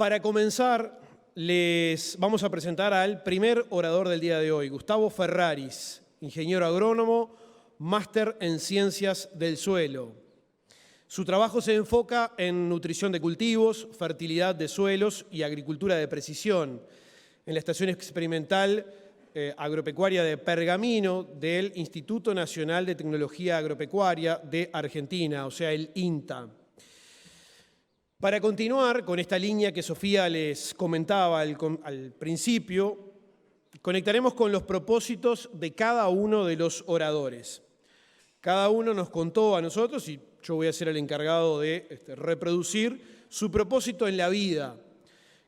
Para comenzar, les vamos a presentar al primer orador del día de hoy, Gustavo Ferraris, ingeniero agrónomo, máster en Ciencias del Suelo. Su trabajo se enfoca en nutrición de cultivos, fertilidad de suelos y agricultura de precisión en la Estación Experimental Agropecuaria de Pergamino del Instituto Nacional de Tecnología Agropecuaria de Argentina, o sea, el INTA. Para continuar con esta línea que Sofía les comentaba al principio, conectaremos con los propósitos de cada uno de los oradores. Cada uno nos contó a nosotros, y yo voy a ser el encargado de reproducir su propósito en la vida,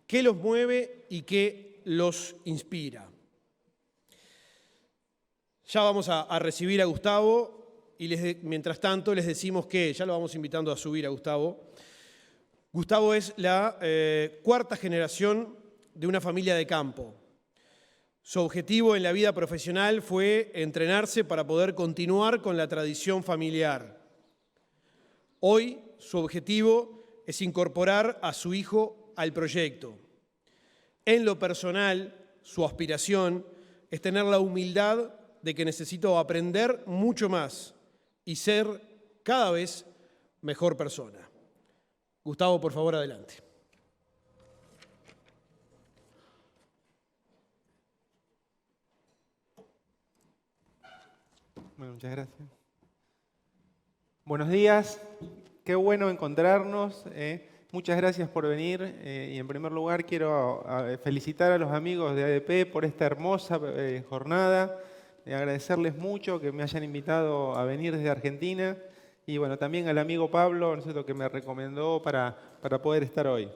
qué los mueve y qué los inspira. Ya vamos a recibir a Gustavo y mientras tanto les decimos que, ya lo vamos invitando a subir a Gustavo. Gustavo es la cuarta generación de una familia de campo. Su objetivo en la vida profesional fue entrenarse para poder continuar con la tradición familiar. Hoy su objetivo es incorporar a su hijo al proyecto. En lo personal, su aspiración es tener la humildad de que necesito aprender mucho más y ser cada vez mejor persona. Gustavo, por favor, adelante. Bueno, muchas gracias. Buenos días, qué bueno encontrarnos. Muchas gracias por venir y en primer lugar quiero felicitar a los amigos de ADP por esta hermosa jornada, agradecerles mucho que me hayan invitado a venir desde Argentina y bueno, también al amigo Pablo, ¿no es cierto?, que me recomendó para poder estar hoy.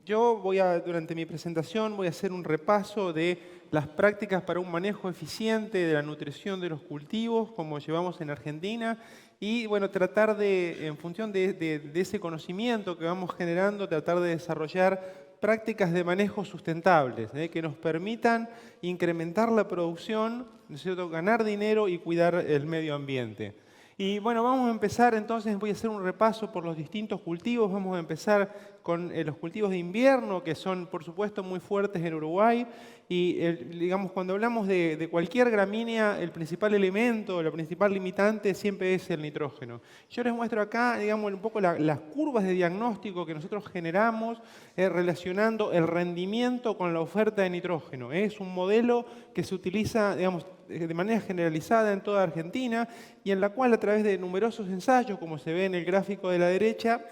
Yo durante mi presentación voy a hacer un repaso de las prácticas para un manejo eficiente de la nutrición de los cultivos, como llevamos en Argentina, y bueno, tratar de, en función de ese conocimiento que vamos generando, tratar de desarrollar prácticas de manejo sustentables, que nos permitan incrementar la producción, ¿no es cierto?, ganar dinero y cuidar el medio ambiente. Y bueno, vamos a empezar entonces, voy a hacer un repaso por los distintos cultivos. Vamos a empezar con los cultivos de invierno, que son por supuesto muy fuertes en Uruguay. Y digamos, cuando hablamos de cualquier gramínea, el principal elemento, la principal limitante siempre es el nitrógeno. Yo les muestro acá, digamos, un poco las curvas de diagnóstico que nosotros generamos relacionando el rendimiento con la oferta de nitrógeno. Es un modelo que se utiliza, digamos, de manera generalizada en toda Argentina y en la cual a través de numerosos ensayos, como se ve en el gráfico de la derecha,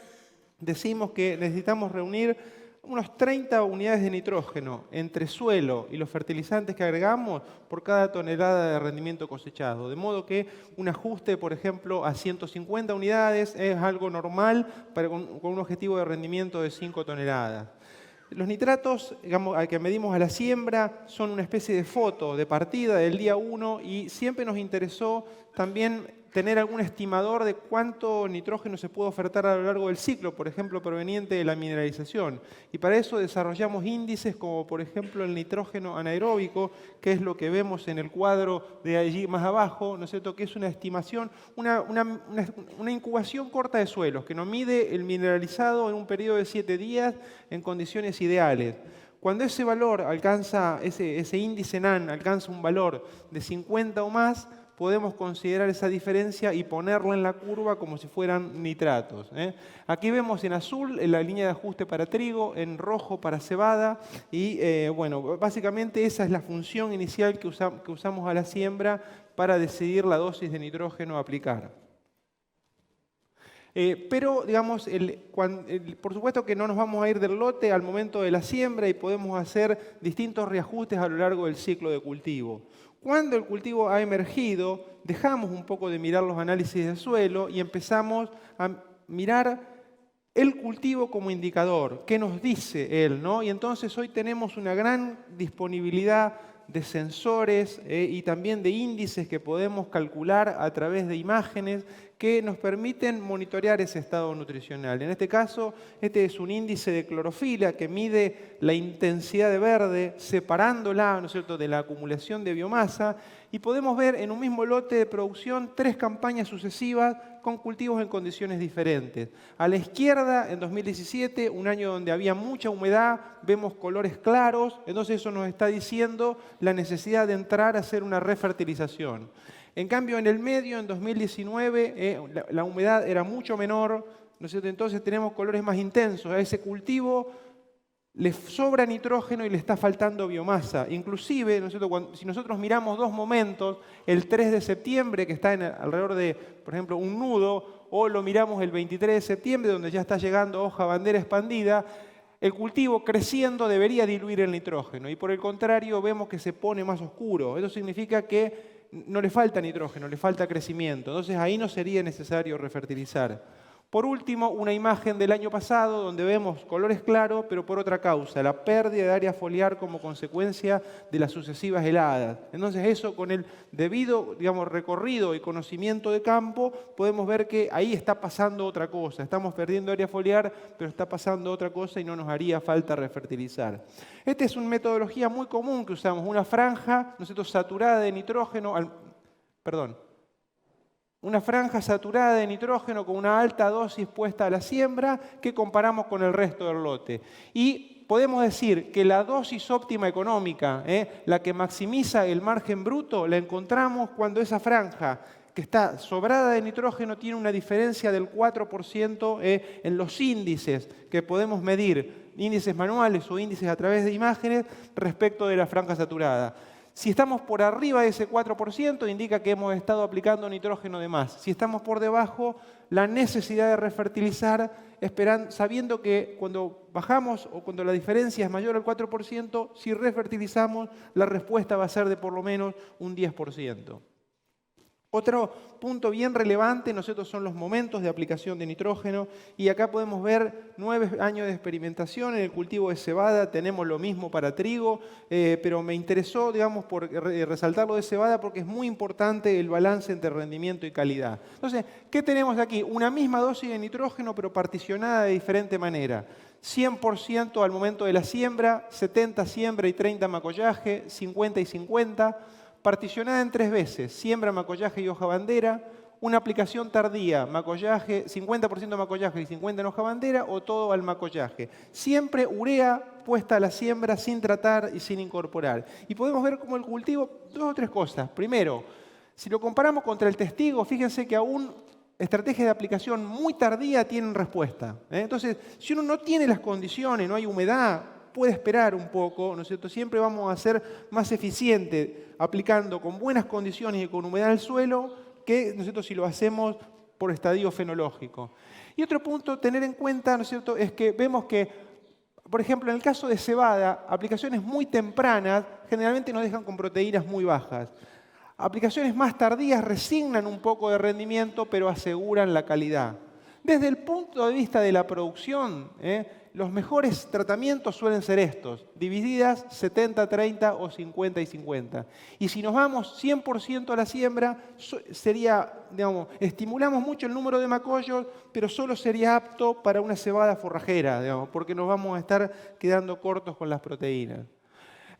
decimos que necesitamos reunir unos 30 unidades de nitrógeno entre suelo y los fertilizantes que agregamos por cada tonelada de rendimiento cosechado. De modo que un ajuste, por ejemplo, a 150 unidades es algo normal con un objetivo de rendimiento de 5 toneladas. Los nitratos, digamos, que medimos a la siembra son una especie de foto de partida del día 1 y siempre nos interesó también tener algún estimador de cuánto nitrógeno se puede ofertar a lo largo del ciclo, por ejemplo, proveniente de la mineralización. Y para eso desarrollamos índices como, por ejemplo, el nitrógeno anaeróbico, que es lo que vemos en el cuadro de allí más abajo, ¿no es cierto?, que es una estimación, una incubación corta de suelos, que nos mide el mineralizado en un periodo de 7 días en condiciones ideales. Cuando ese valor alcanza, ese índice NAN alcanza un valor de 50 o más, podemos considerar esa diferencia y ponerla en la curva como si fueran nitratos. Aquí vemos en azul la línea de ajuste para trigo, en rojo para cebada y bueno, básicamente esa es la función inicial que usamos a la siembra para decidir la dosis de nitrógeno a aplicar. Pero, digamos, por supuesto que no nos vamos a ir del lote al momento de la siembra y podemos hacer distintos reajustes a lo largo del ciclo de cultivo. Cuando el cultivo ha emergido, dejamos un poco de mirar los análisis del suelo y empezamos a mirar el cultivo como indicador. ¿Qué nos dice él, ¿no? Y entonces hoy tenemos una gran disponibilidad de sensores y también de índices que podemos calcular a través de imágenes que nos permiten monitorear ese estado nutricional. En este caso, este es un índice de clorofila que mide la intensidad de verde, separándola, ¿no es cierto?, de la acumulación de biomasa, y podemos ver en un mismo lote de producción 3 campañas sucesivas con cultivos en condiciones diferentes. A la izquierda, en 2017, un año donde había mucha humedad, vemos colores claros, entonces eso nos está diciendo la necesidad de entrar a hacer una refertilización. En cambio, en el medio, en 2019, la humedad era mucho menor, ¿no es cierto? Entonces tenemos colores más intensos. A ese cultivo le sobra nitrógeno y le está faltando biomasa. Inclusive, ¿no es cierto? Si nosotros miramos 2 momentos, el 3 de septiembre, que está alrededor de, por ejemplo, un nudo, o lo miramos el 23 de septiembre, donde ya está llegando hoja bandera expandida, el cultivo creciendo debería diluir el nitrógeno y por el contrario vemos que se pone más oscuro. Eso significa que no le falta nitrógeno, le falta crecimiento. Entonces ahí no sería necesario refertilizar. Por último, una imagen del año pasado donde vemos colores claros, pero por otra causa, la pérdida de área foliar como consecuencia de las sucesivas heladas. Entonces eso con el debido, recorrido y conocimiento de campo, podemos ver que ahí está pasando otra cosa. Estamos perdiendo área foliar, pero está pasando otra cosa y no nos haría falta refertilizar. Esta es una metodología muy común que usamos, una franja, ¿no es cierto?, saturada de nitrógeno, una franja saturada de nitrógeno con una alta dosis puesta a la siembra que comparamos con el resto del lote. Y podemos decir que la dosis óptima económica, la que maximiza el margen bruto, la encontramos cuando esa franja que está sobrada de nitrógeno tiene una diferencia del 4% en los índices que podemos medir, índices manuales o índices a través de imágenes respecto de la franja saturada. Si estamos por arriba de ese 4%, indica que hemos estado aplicando nitrógeno de más. Si estamos por debajo, la necesidad de refertilizar, sabiendo que cuando bajamos o cuando la diferencia es mayor al 4%, si refertilizamos, la respuesta va a ser de por lo menos un 10%. Otro punto bien relevante, nosotros son los momentos de aplicación de nitrógeno y acá podemos ver 9 años de experimentación en el cultivo de cebada, tenemos lo mismo para trigo, pero me interesó, por resaltar lo de cebada porque es muy importante el balance entre rendimiento y calidad. Entonces, ¿qué tenemos aquí? Una misma dosis de nitrógeno pero particionada de diferente manera. 100% al momento de la siembra, 70 siembra y 30 macollaje, 50 y 50, particionada en 3 veces, siembra, macollaje y hoja bandera, una aplicación tardía, macollaje, 50% macollaje y 50% en hoja bandera o todo al macollaje. Siempre urea puesta a la siembra sin tratar y sin incorporar. Y podemos ver cómo el cultivo, 2 o 3 cosas. Primero, si lo comparamos contra el testigo, fíjense que aún estrategias de aplicación muy tardía tienen respuesta. Entonces, si uno no tiene las condiciones, no hay humedad, puede esperar un poco, ¿no es cierto? Siempre vamos a ser más eficientes aplicando con buenas condiciones y con humedad al suelo que, ¿no es cierto?, si lo hacemos por estadio fenológico. Y otro punto a tener en cuenta, ¿no es cierto?, es que vemos que, por ejemplo, en el caso de cebada, aplicaciones muy tempranas generalmente nos dejan con proteínas muy bajas. Aplicaciones más tardías resignan un poco de rendimiento, pero aseguran la calidad. Desde el punto de vista de la producción, los mejores tratamientos suelen ser estos, divididas 70-30 o 50 y 50. Y si nos vamos 100% a la siembra, sería, estimulamos mucho el número de macollos, pero solo sería apto para una cebada forrajera, porque nos vamos a estar quedando cortos con las proteínas.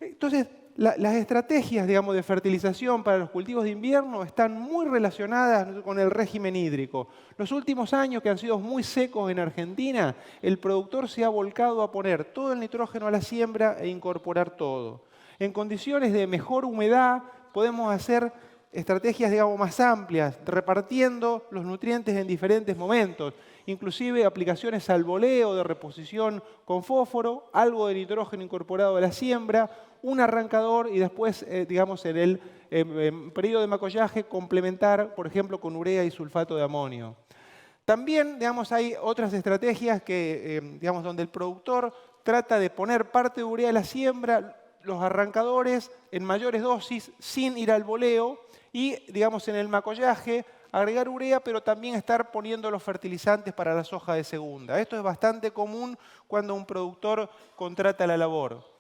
Entonces, las estrategias, de fertilización para los cultivos de invierno están muy relacionadas con el régimen hídrico. Los últimos años que han sido muy secos en Argentina, el productor se ha volcado a poner todo el nitrógeno a la siembra e incorporar todo. En condiciones de mejor humedad podemos hacer estrategias, más amplias, repartiendo los nutrientes en diferentes momentos. Inclusive aplicaciones al voleo de reposición con fósforo, algo de nitrógeno incorporado a la siembra, un arrancador y después, en el periodo de macollaje, complementar, por ejemplo, con urea y sulfato de amonio. También, hay otras estrategias que, donde el productor trata de poner parte de urea a la siembra, los arrancadores en mayores dosis sin ir al voleo y, en el macollaje, agregar urea, pero también estar poniendo los fertilizantes para la soja de segunda. Esto es bastante común cuando un productor contrata la labor.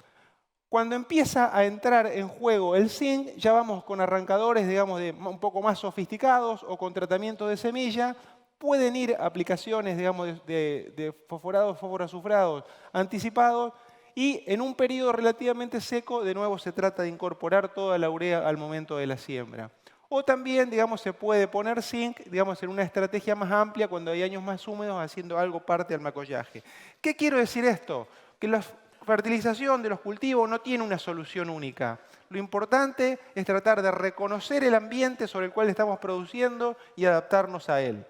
Cuando empieza a entrar en juego el zinc, ya vamos con arrancadores, un poco más sofisticados o con tratamiento de semilla. Pueden ir aplicaciones, de fosforados, fósforo azufrados anticipados. y en un periodo relativamente seco, de nuevo se trata de incorporar toda la urea al momento de la siembra. O también, digamos, se puede poner zinc, digamos, en una estrategia más amplia cuando hay años más húmedos, haciendo algo parte del macollaje. ¿Qué quiero decir esto? Que la fertilización de los cultivos no tiene una solución única. Lo importante es tratar de reconocer el ambiente sobre el cual estamos produciendo y adaptarnos a él.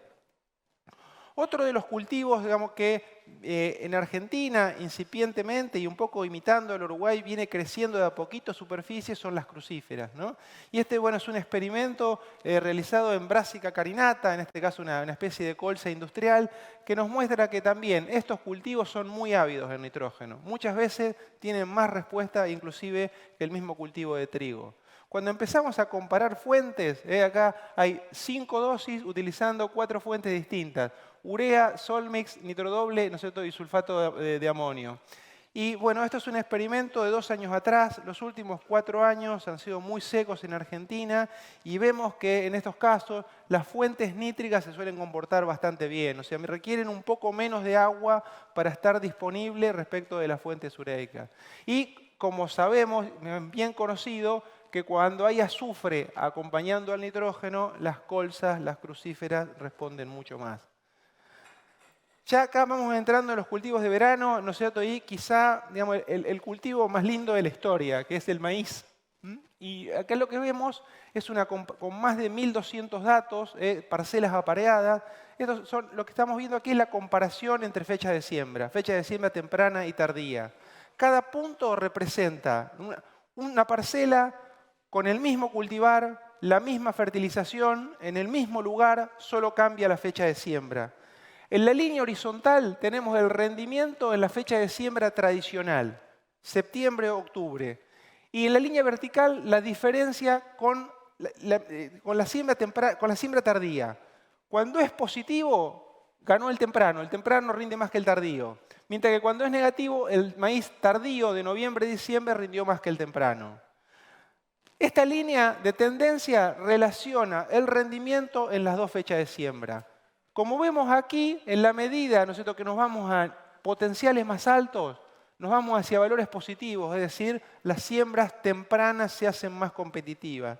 Otro de los cultivos, digamos, que en Argentina, incipientemente y un poco imitando al Uruguay, viene creciendo de a poquito superficie, son las crucíferas, ¿no? Y bueno, es un experimento realizado en Brassica carinata, en este caso una especie de colza industrial, que nos muestra que también estos cultivos son muy ávidos en nitrógeno. Muchas veces tienen más respuesta inclusive que el mismo cultivo de trigo. Cuando empezamos a comparar fuentes, acá hay 5 dosis utilizando 4 fuentes distintas: urea, solmix, nitrodoble, ¿no es cierto?, y sulfato de amonio. Y bueno, esto es un experimento de 2 años atrás. Los últimos 4 años han sido muy secos en Argentina y vemos que en estos casos las fuentes nítricas se suelen comportar bastante bien. O sea, requieren un poco menos de agua para estar disponible respecto de las fuentes ureicas. Y como sabemos, bien conocido, que cuando hay azufre acompañando al nitrógeno, las colzas, las crucíferas responden mucho más. Ya acá vamos entrando en los cultivos de verano, ¿no es cierto? Y quizá, digamos, el cultivo más lindo de la historia, que es el maíz. Y acá lo que vemos es con más de 1.200 datos, parcelas apareadas. Lo que estamos viendo aquí es la comparación entre fecha de siembra temprana y tardía. Cada punto representa una parcela con el mismo cultivar, la misma fertilización, en el mismo lugar, solo cambia la fecha de siembra. En la línea horizontal tenemos el rendimiento en la fecha de siembra tradicional, septiembre-octubre. Y en la línea vertical la diferencia con la siembra tardía. Cuando es positivo, ganó el temprano rinde más que el tardío. Mientras que cuando es negativo, el maíz tardío de noviembre-diciembre rindió más que el temprano. Esta línea de tendencia relaciona el rendimiento en las dos fechas de siembra. Como vemos aquí, en la medida, ¿no es cierto?, que nos vamos a potenciales más altos, nos vamos hacia valores positivos, es decir, las siembras tempranas se hacen más competitivas.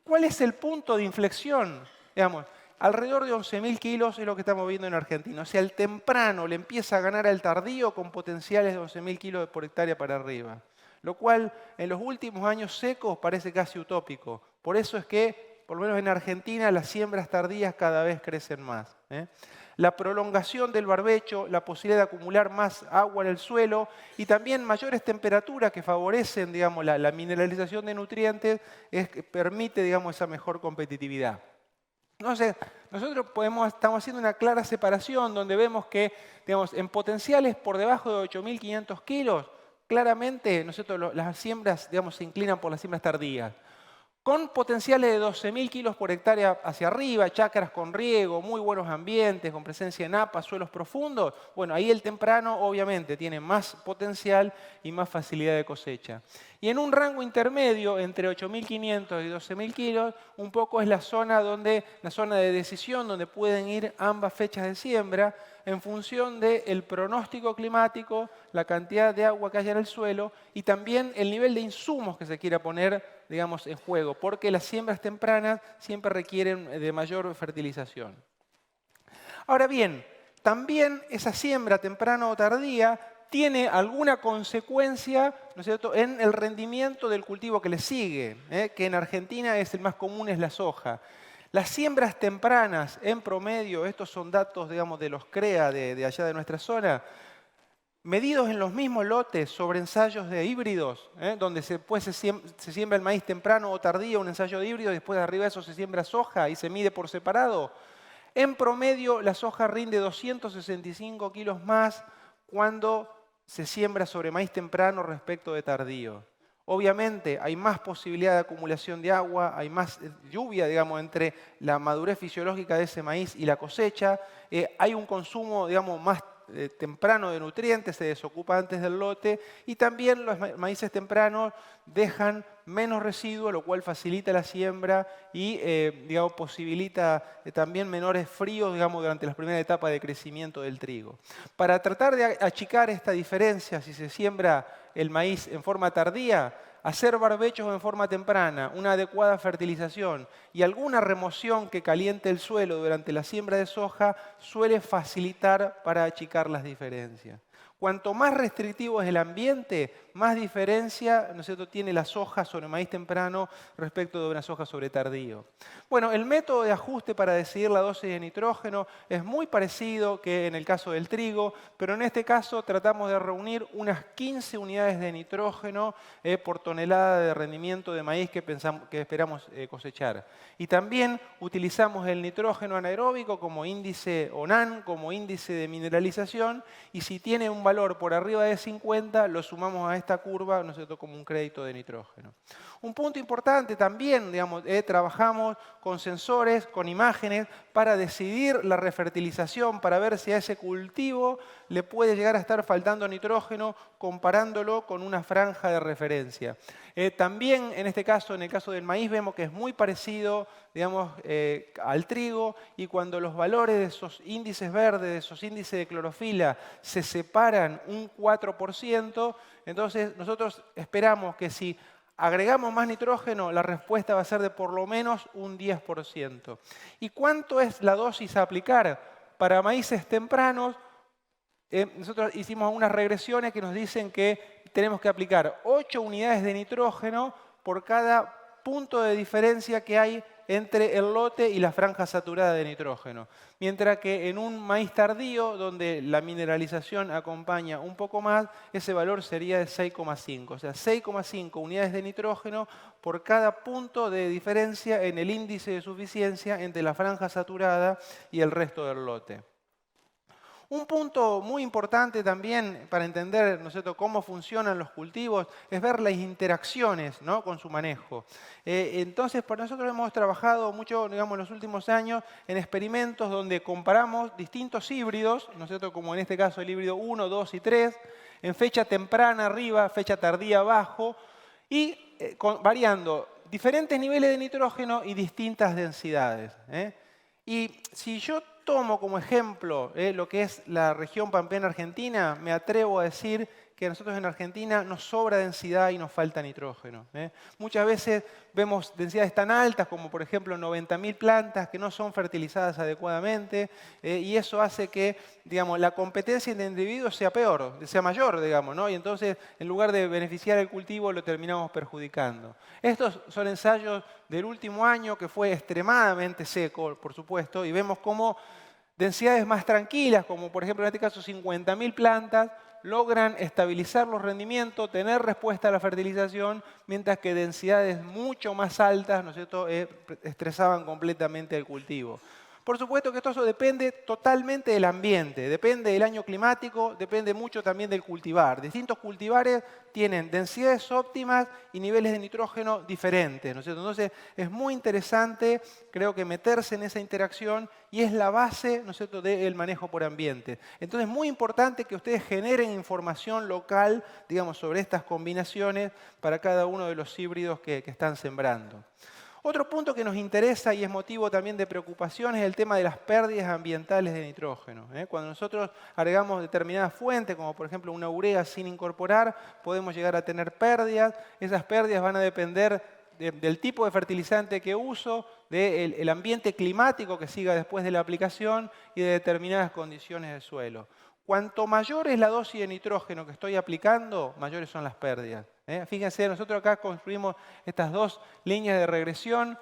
¿Cuál es el punto de inflexión? Digamos, alrededor de 11.000 kilos es lo que estamos viendo en Argentina. O sea, el temprano le empieza a ganar al tardío con potenciales de 11.000 kilos por hectárea para arriba. Lo cual en los últimos años secos parece casi utópico. Por eso es que, por lo menos en Argentina, las siembras tardías cada vez crecen más. La prolongación del barbecho, la posibilidad de acumular más agua en el suelo y también mayores temperaturas que favorecen, digamos, la mineralización de nutrientes, permite, digamos, esa mejor competitividad. Entonces, nosotros estamos haciendo una clara separación donde vemos que, digamos, en potenciales por debajo de 8.500 kilos, claramente, ¿no es cierto?, las siembras, digamos, se inclinan por las siembras tardías. Con potenciales de 12.000 kilos por hectárea hacia arriba, chacras con riego, muy buenos ambientes, con presencia de napas, suelos profundos, bueno, ahí el temprano obviamente tiene más potencial y más facilidad de cosecha. Y en un rango intermedio, entre 8.500 y 12.000 kilos, un poco es la zona de decisión donde pueden ir ambas fechas de siembra en función del pronóstico climático, la cantidad de agua que haya en el suelo y también el nivel de insumos que se quiera poner, digamos, en juego, porque las siembras tempranas siempre requieren de mayor fertilización. Ahora bien, también esa siembra temprana o tardía tiene alguna consecuencia, ¿no es cierto?, en el rendimiento del cultivo que le sigue, que en Argentina es el más común, es la soja. Las siembras tempranas, en promedio, estos son datos, digamos, de los CREA de allá de nuestra zona, medidos en los mismos lotes sobre ensayos de híbridos, donde después se siembra el maíz temprano o tardío, un ensayo de híbrido, y después de arriba de eso se siembra soja y se mide por separado. En promedio, la soja rinde 265 kilos más cuando se siembra sobre maíz temprano respecto de tardío. Obviamente hay más posibilidad de acumulación de agua, hay más lluvia, digamos, entre la madurez fisiológica de ese maíz y la cosecha. Hay un consumo, digamos, más temprano de nutrientes, se desocupa antes del lote, y también los maíces tempranos dejan menos residuos, lo cual facilita la siembra y digamos, posibilita también menores fríos digamos, durante las primeras etapas de crecimiento del trigo. Para tratar de achicar esta diferencia, si se siembra el maíz en forma tardía, hacer barbechos en forma temprana, una adecuada fertilización y alguna remoción que caliente el suelo durante la siembra de soja suele facilitar para achicar las diferencias. Cuanto más restrictivo es el ambiente, más diferencia, ¿no es cierto?, tiene la soja sobre maíz temprano respecto de una soja sobre tardío. Bueno, el método de ajuste para decidir la dosis de nitrógeno es muy parecido que en el caso del trigo, pero en este caso tratamos de reunir unas 15 unidades de nitrógeno por tonelada de rendimiento de maíz que esperamos cosechar. Y también utilizamos el nitrógeno anaeróbico como índice ONAN, como índice de mineralización, y si tiene un valor por arriba de 50, lo sumamos a esta curva, ¿no es cierto?, como un crédito de nitrógeno. Un punto importante también, digamos, trabajamos con sensores, con imágenes, para decidir la refertilización, para ver si a ese cultivo le puede llegar a estar faltando nitrógeno, comparándolo con una franja de referencia. También, en este caso, en el caso del maíz, vemos que es muy parecido, digamos, al trigo, y cuando los valores de esos índices verdes, de esos índices de clorofila, se separan un 4%, entonces nosotros esperamos que si agregamos más nitrógeno, la respuesta va a ser de por lo menos un 10%. ¿Y cuánto es la dosis a aplicar? Para maíces tempranos, nosotros hicimos unas regresiones que nos dicen que tenemos que aplicar 8 unidades de nitrógeno por cada punto de diferencia que hay entre el lote y la franja saturada de nitrógeno. Mientras que en un maíz tardío, donde la mineralización acompaña un poco más, ese valor sería de 6,5. O sea, 6,5 unidades de nitrógeno por cada punto de diferencia en el índice de suficiencia entre la franja saturada y el resto del lote. Un punto muy importante también para entender, ¿no es cierto?, cómo funcionan los cultivos es ver las interacciones, ¿no?, con su manejo. Entonces, por nosotros hemos trabajado mucho, digamos, en los últimos años en experimentos donde comparamos distintos híbridos, ¿no es cierto?, como en este caso el híbrido 1, 2 y 3, en fecha temprana arriba, fecha tardía abajo, y variando diferentes niveles de nitrógeno y distintas densidades. Y si yo tomo como ejemplo lo que es la región pampeana argentina, me atrevo a decir que a nosotros en Argentina nos sobra densidad y nos falta nitrógeno. Muchas veces vemos densidades tan altas como por ejemplo 90.000 plantas que no son fertilizadas adecuadamente y eso hace que, digamos, la competencia entre individuos sea peor, sea mayor, digamos, ¿no? Y entonces en lugar de beneficiar el cultivo lo terminamos perjudicando. Estos son ensayos del último año que fue extremadamente seco, por supuesto, y vemos cómo densidades más tranquilas, como por ejemplo en este caso 50.000 plantas, logran estabilizar los rendimientos, tener respuesta a la fertilización, mientras que densidades mucho más altas, ¿no es cierto?, estresaban completamente el cultivo. Por supuesto que todo eso depende totalmente del ambiente, depende del año climático, depende mucho también del cultivar. Distintos cultivares tienen densidades óptimas y niveles de nitrógeno diferentes, ¿no es cierto? Entonces es muy interesante, creo que meterse en esa interacción y es la base, ¿no es cierto?, del manejo por ambiente. Entonces es muy importante que ustedes generen información local, digamos, sobre estas combinaciones para cada uno de los híbridos que están sembrando. Otro punto que nos interesa y es motivo también de preocupación es el tema de las pérdidas ambientales de nitrógeno. Cuando nosotros agregamos determinadas fuentes, como por ejemplo una urea sin incorporar, podemos llegar a tener pérdidas. Esas pérdidas van a depender del tipo de fertilizante que uso, del ambiente climático que siga después de la aplicación y de determinadas condiciones del suelo. Cuanto mayor es la dosis de nitrógeno que estoy aplicando, mayores son las pérdidas. Fíjense, nosotros acá construimos estas dos líneas de regresión.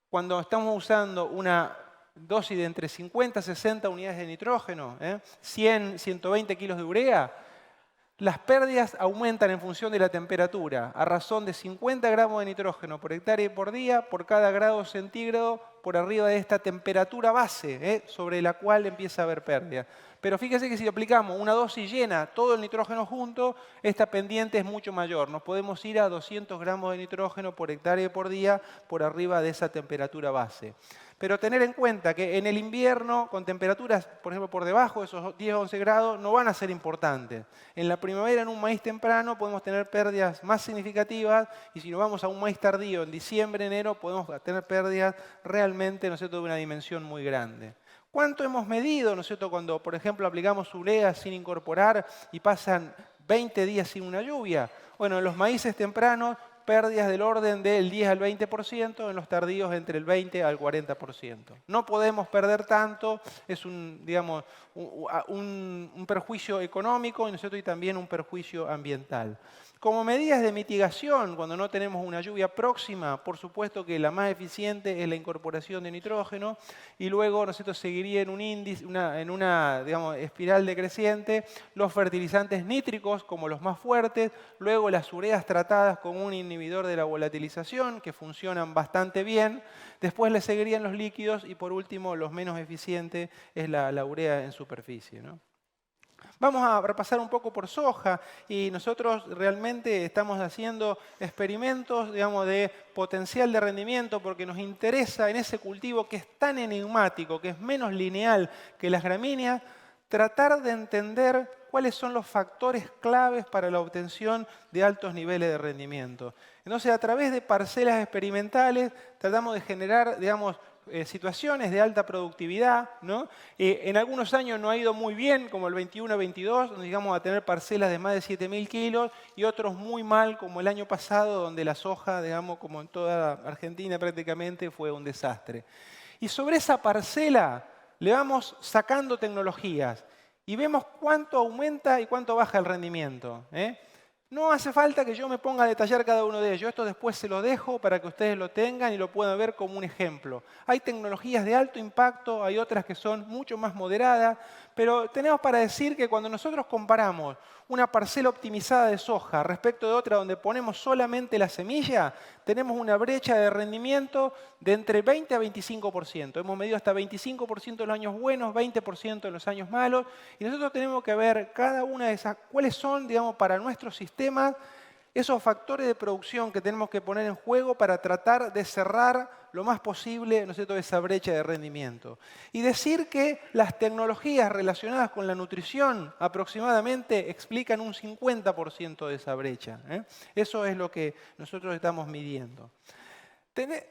Cuando estamos usando una dosis de entre 50 y 60 unidades de nitrógeno, 100, 120 kilos de urea, las pérdidas aumentan en función de la temperatura, a razón de 50 gramos de nitrógeno por hectárea y por día, por cada grado centígrado por arriba de esta temperatura base, sobre la cual empieza a haber pérdida. Pero fíjense que si aplicamos una dosis llena, todo el nitrógeno junto, esta pendiente es mucho mayor. Nos podemos ir a 200 gramos de nitrógeno por hectárea y por día por arriba de esa temperatura base. Pero tener en cuenta que en el invierno, con temperaturas, por ejemplo, por debajo de esos 10 o 11 grados, no van a ser importantes. En la primavera, en un maíz temprano, podemos tener pérdidas más significativas, y si nos vamos a un maíz tardío, en diciembre, enero, podemos tener pérdidas realmente, ¿no es cierto?, de una dimensión muy grande. ¿Cuánto hemos medido, ¿no es cierto?, cuando, por ejemplo, aplicamos urea sin incorporar y pasan 20 días sin una lluvia? Bueno, en los maíces tempranos, pérdidas del orden del 10 al 20%, en los tardíos entre el 20 al 40%. No podemos perder tanto, es digamos, un perjuicio económico, ¿no es cierto?, y también un perjuicio ambiental. Como medidas de mitigación, cuando no tenemos una lluvia próxima, por supuesto que la más eficiente es la incorporación de nitrógeno, y luego, ¿no es cierto?, seguiría en un índice, en una digamos, espiral decreciente los fertilizantes nítricos como los más fuertes, luego las ureas tratadas como un inhibidor de la volatilización, que funcionan bastante bien, después le seguirían los líquidos y por último, los menos eficientes es la urea en superficie, ¿no? Vamos a repasar un poco por soja y nosotros realmente estamos haciendo experimentos, digamos, de potencial de rendimiento porque nos interesa en ese cultivo que es tan enigmático, que es menos lineal que las gramíneas, tratar de entender cuáles son los factores claves para la obtención de altos niveles de rendimiento. Entonces, a través de parcelas experimentales tratamos de generar, digamos, situaciones de alta productividad, ¿no? En algunos años no ha ido muy bien, como el 21-22, donde llegamos a tener parcelas de más de 7.000 kilos, y otros muy mal, como el año pasado, donde la soja, digamos, como en toda Argentina prácticamente, fue un desastre. Y sobre esa parcela le vamos sacando tecnologías y vemos cuánto aumenta y cuánto baja el rendimiento, ¿eh? No hace falta que yo me ponga a detallar cada uno de ellos. Esto después se lo dejo para que ustedes lo tengan y lo puedan ver como un ejemplo. Hay tecnologías de alto impacto, hay otras que son mucho más moderadas, pero tenemos para decir que cuando nosotros comparamos una parcela optimizada de soja respecto de otra donde ponemos solamente la semilla, tenemos una brecha de rendimiento de entre 20 a 25%. Hemos medido hasta 25% en los años buenos, 20% en los años malos, y nosotros tenemos que ver cada una de esas, cuáles son, digamos, para nuestro sistema, esos factores de producción que tenemos que poner en juego para tratar de cerrar lo más posible, ¿no es cierto?, esa brecha de rendimiento. Y decir que las tecnologías relacionadas con la nutrición aproximadamente explican un 50% de esa brecha, ¿eh? Eso es lo que nosotros estamos midiendo.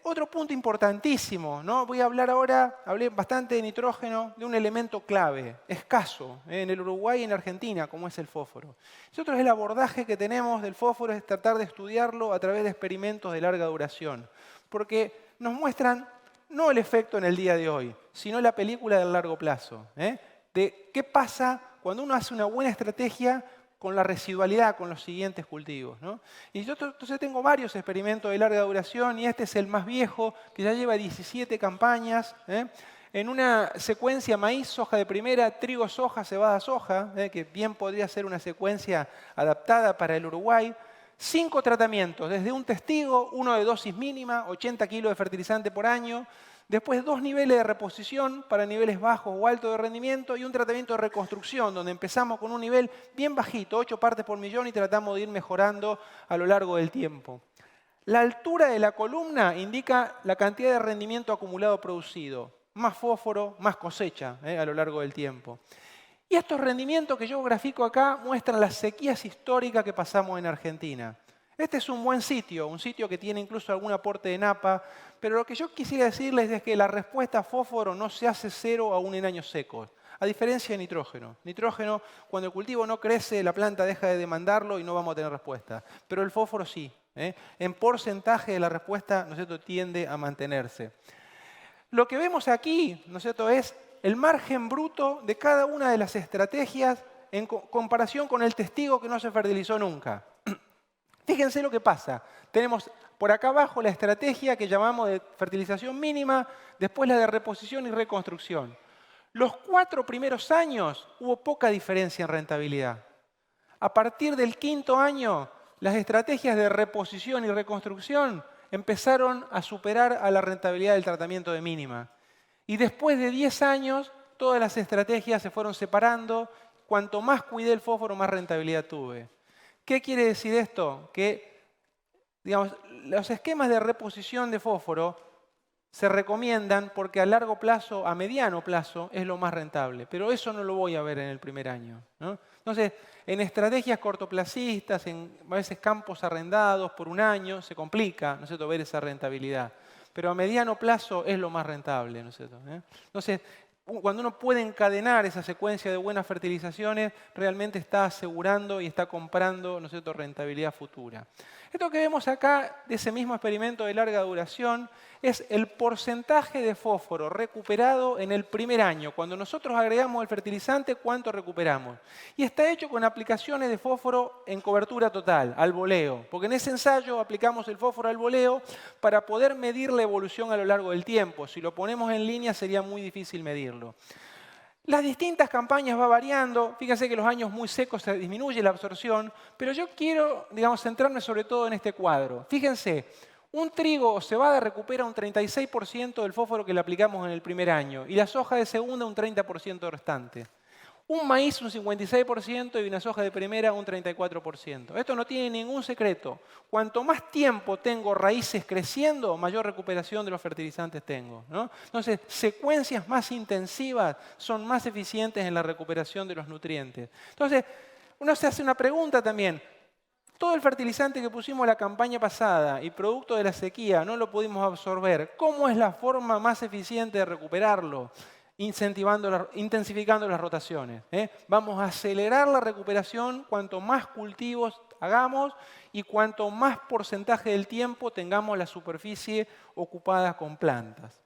Otro punto importantísimo, ¿no? Voy a hablar ahora, hablé bastante de nitrógeno, de un elemento clave, escaso, en el Uruguay y en Argentina, como es el fósforo. Nosotros el abordaje que tenemos del fósforo es tratar de estudiarlo a través de experimentos de larga duración, porque nos muestran no el efecto en el día de hoy, sino la película del largo plazo, ¿eh? De qué pasa cuando uno hace una buena estrategia con la residualidad, con los siguientes cultivos, ¿no? Y yo entonces tengo varios experimentos de larga duración y este es el más viejo, que ya lleva 17 campañas, ¿eh? En una secuencia maíz, soja de primera, trigo, soja, cebada, soja, que bien podría ser una secuencia adaptada para el Uruguay. 5 tratamientos, desde un testigo, uno de dosis mínima, 80 kilos de fertilizante por año, después 2 niveles de reposición para niveles bajos o altos de rendimiento y un tratamiento de reconstrucción, donde empezamos con un nivel bien bajito, 8 partes por millón, y tratamos de ir mejorando a lo largo del tiempo. La altura de la columna indica la cantidad de rendimiento acumulado producido, más fósforo, más cosecha, a lo largo del tiempo. Y estos rendimientos que yo grafico acá muestran las sequías históricas que pasamos en Argentina. Este es un buen sitio, un sitio que tiene incluso algún aporte de napa, pero lo que yo quisiera decirles es que la respuesta a fósforo no se hace cero aún en años secos, a diferencia de nitrógeno. Nitrógeno, cuando el cultivo no crece, la planta deja de demandarlo y no vamos a tener respuesta. Pero el fósforo sí, ¿eh? En porcentaje de la respuesta, ¿no es cierto?, tiende a mantenerse. Lo que vemos aquí, ¿no es cierto?, es el margen bruto de cada una de las estrategias en comparación con el testigo que no se fertilizó nunca. Fíjense lo que pasa. Tenemos por acá abajo la estrategia que llamamos de fertilización mínima, después la de reposición y reconstrucción. Los 4 primeros años hubo poca diferencia en rentabilidad. A partir del 5.º año, las estrategias de reposición y reconstrucción empezaron a superar a la rentabilidad del tratamiento de mínima. Y después de 10 años, todas las estrategias se fueron separando. Cuanto más cuidé el fósforo, más rentabilidad tuve. ¿Qué quiere decir esto? Que, digamos, los esquemas de reposición de fósforo se recomiendan porque a largo plazo, a mediano plazo, es lo más rentable. Pero eso no lo voy a ver en el primer año, ¿no? Entonces, en estrategias cortoplacistas, en a veces campos arrendados por un año, se complica, ¿no es cierto?, ver esa rentabilidad. Pero a mediano plazo es lo más rentable, ¿no es cierto? Entonces, cuando uno puede encadenar esa secuencia de buenas fertilizaciones, realmente está asegurando y está comprando, ¿no es cierto?, rentabilidad futura. Esto que vemos acá, de ese mismo experimento de larga duración, es el porcentaje de fósforo recuperado en el primer año. Cuando nosotros agregamos el fertilizante, ¿cuánto recuperamos? Y está hecho con aplicaciones de fósforo en cobertura total, al voleo. Porque en ese ensayo aplicamos el fósforo al voleo para poder medir la evolución a lo largo del tiempo. Si lo ponemos en línea sería muy difícil medirlo. Las distintas campañas va variando. Fíjense que los años muy secos se disminuye la absorción, pero yo quiero, digamos, centrarme sobre todo en este cuadro. Fíjense, un trigo o cebada recupera un 36% del fósforo que le aplicamos en el primer año y la soja de segunda un 30% restante. Un maíz un 56% y una soja de primera un 34%. Esto no tiene ningún secreto. Cuanto más tiempo tengo raíces creciendo, mayor recuperación de los fertilizantes tengo, ¿no? Entonces, secuencias más intensivas son más eficientes en la recuperación de los nutrientes. Entonces, uno se hace una pregunta también. Todo el fertilizante que pusimos la campaña pasada y producto de la sequía no lo pudimos absorber. ¿Cómo es la forma más eficiente de recuperarlo? Intensificando las rotaciones. Vamos a acelerar la recuperación cuanto más cultivos hagamos y cuanto más porcentaje del tiempo tengamos la superficie ocupada con plantas.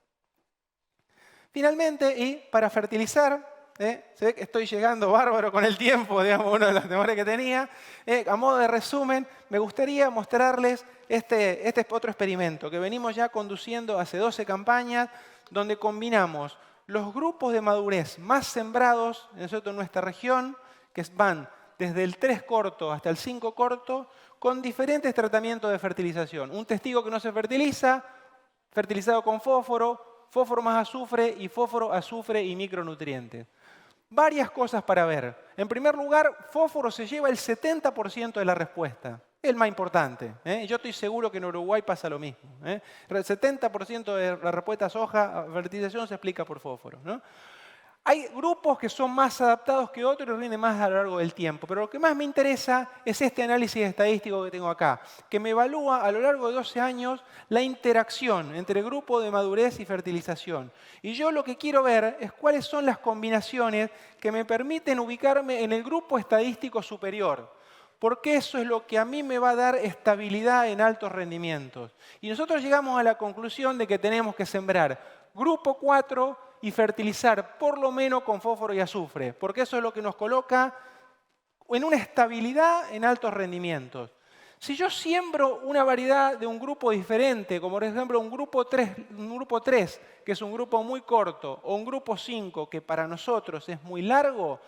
Finalmente, y para fertilizar, se ve que estoy llegando bárbaro con el tiempo, digamos, uno de los temores que tenía. A modo de resumen, me gustaría mostrarles este otro experimento que venimos ya conduciendo hace 12 campañas, donde combinamos los grupos de madurez más sembrados en nuestra región, que van desde el 3 corto hasta el 5 corto, con diferentes tratamientos de fertilización. Un testigo que no se fertiliza, fertilizado con fósforo, fósforo más azufre y fósforo, azufre y micronutrientes. Varias cosas para ver. En primer lugar, fósforo se lleva el 70% de la respuesta. El más importante. Yo estoy seguro que en Uruguay pasa lo mismo. El 70% de la respuesta a soja, fertilización, se explica por fósforo, ¿no? Hay grupos que son más adaptados que otros y rinden más a lo largo del tiempo. Pero lo que más me interesa es este análisis estadístico que tengo acá, que me evalúa a lo largo de 12 años la interacción entre grupo de madurez y fertilización. Y yo lo que quiero ver es cuáles son las combinaciones que me permiten ubicarme en el grupo estadístico superior. Porque eso es lo que a mí me va a dar estabilidad en altos rendimientos. Y nosotros llegamos a la conclusión de que tenemos que sembrar grupo 4 y fertilizar por lo menos con fósforo y azufre, porque eso es lo que nos coloca en una estabilidad en altos rendimientos. Si yo siembro una variedad de un grupo diferente, como por ejemplo un grupo 3, que es un grupo muy corto, o un grupo 5, que para nosotros es muy largo,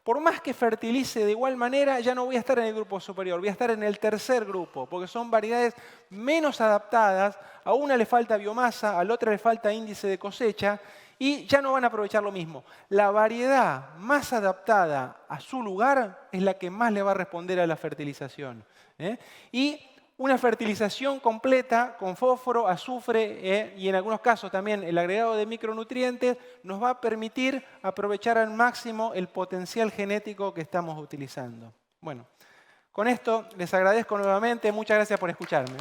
por más que fertilice de igual manera, ya no voy a estar en el grupo superior, voy a estar en el tercer grupo, porque son variedades menos adaptadas, a una le falta biomasa, a la otra le falta índice de cosecha, y ya no van a aprovechar lo mismo. La variedad más adaptada a su lugar es la que más le va a responder a la fertilización. Y una fertilización completa con fósforo, azufre y en algunos casos también el agregado de micronutrientes nos va a permitir aprovechar al máximo el potencial genético que estamos utilizando. Bueno, con esto les agradezco nuevamente. Muchas gracias por escucharme.